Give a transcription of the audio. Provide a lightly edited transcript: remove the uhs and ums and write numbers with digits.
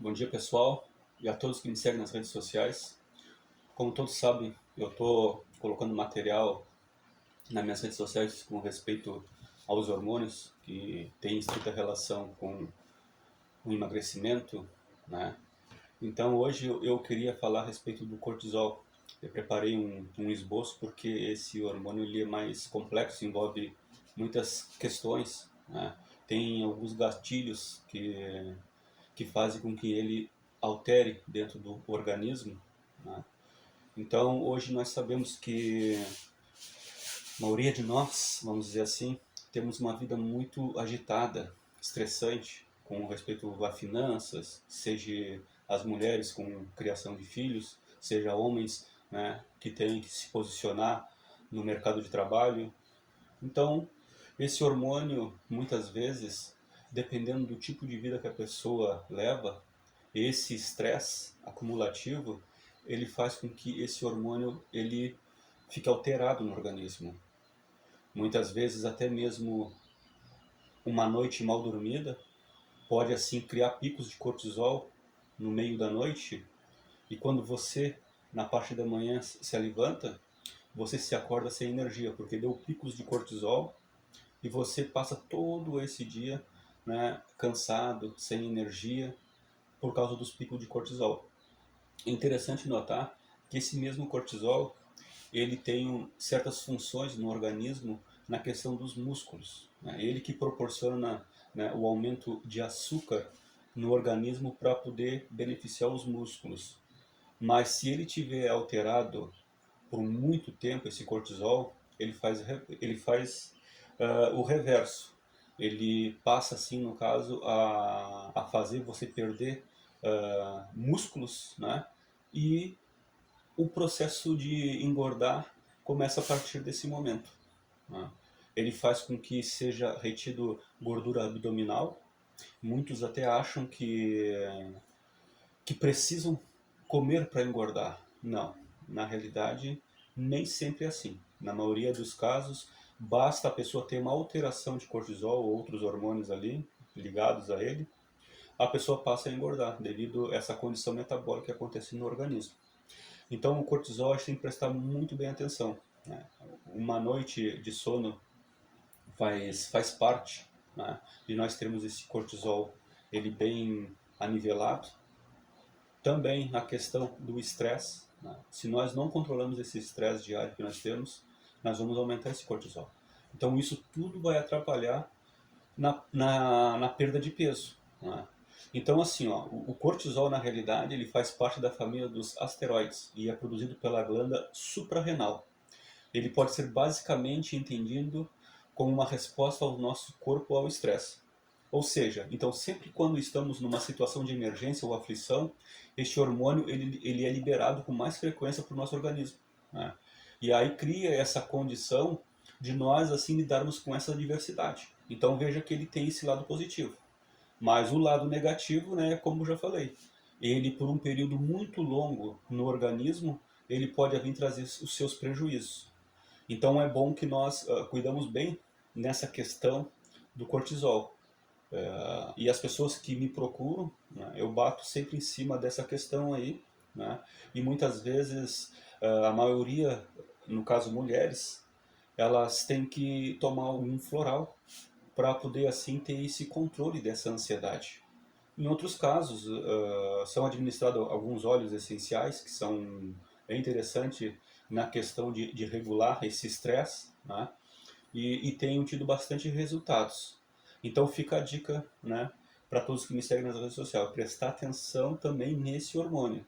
Bom dia, pessoal, e a todos que me seguem nas redes sociais. Como todos sabem, eu estou colocando material nas minhas redes sociais com respeito aos hormônios, que têm estrita relação com o emagrecimento, né? Então, hoje eu queria falar a respeito do cortisol. Eu preparei um esboço porque esse hormônio ele é mais complexo, envolve muitas questões, né? Tem alguns gatilhos que fazem com que ele altere dentro do organismo, né? Então, hoje nós sabemos que a maioria de nós, vamos dizer assim, temos uma vida muito agitada, estressante, com respeito a finanças, seja as mulheres com criação de filhos, seja homens, né, que têm que se posicionar no mercado de trabalho. Então, esse hormônio, muitas vezes, dependendo do tipo de vida que a pessoa leva, esse estresse acumulativo, ele faz com que esse hormônio ele fique alterado no organismo. Muitas vezes até mesmo uma noite mal dormida pode assim criar picos de cortisol no meio da noite, e quando você na parte da manhã se levanta, você se acorda sem energia, porque deu picos de cortisol e você passa todo esse dia, né, cansado, sem energia, por causa dos picos de cortisol. É interessante notar que esse mesmo cortisol, ele tem certas funções no organismo na questão dos músculos, né? Ele que proporciona, né, o aumento de açúcar no organismo para poder beneficiar os músculos. Mas se ele tiver alterado por muito tempo esse cortisol, ele faz o reverso. Ele passa, assim, no caso, a fazer você perder músculos, né? E o processo de engordar começa a partir desse momento, né? Ele faz com que seja retido gordura abdominal. Muitos até acham que precisam comer para engordar. Não, na realidade, nem sempre é assim. Na maioria dos casos, basta a pessoa ter uma alteração de cortisol ou outros hormônios ali ligados a ele, a pessoa passa a engordar devido a essa condição metabólica que acontece no organismo. Então, o cortisol a gente tem que prestar muito bem atenção, né? Uma noite de sono faz parte, né, de nós termos esse cortisol ele bem anivelado. Também a questão do estresse, né? Se nós não controlamos esse estresse diário que nós temos, nós vamos aumentar esse cortisol. Então isso tudo vai atrapalhar na perda de peso, né? Então assim, ó, o cortisol na realidade ele faz parte da família dos asteroides e é produzido pela glândula suprarrenal. Ele pode ser basicamente entendido como uma resposta ao nosso corpo ao estresse. Ou seja, então sempre quando estamos numa situação de emergência ou aflição, este hormônio ele é liberado com mais frequência para o nosso organismo, né? E aí cria essa condição de nós assim lidarmos com essa adversidade. Então veja que ele tem esse lado positivo. Mas o lado negativo, né, como eu já falei, ele por um período muito longo no organismo, ele pode vir trazer os seus prejuízos. Então é bom que nós cuidamos bem nessa questão do cortisol. E as pessoas que me procuram, né, eu bato sempre em cima dessa questão aí, né? E muitas vezes a maioria, no caso mulheres, elas têm que tomar um floral para poder assim ter esse controle dessa ansiedade. Em outros casos, são administrados alguns óleos essenciais que são bem interessantes na questão de regular esse estresse, né? E tenho tido bastante resultados. Então fica a dica, né, para todos que me seguem nas redes sociais, prestar atenção também nesse hormônio.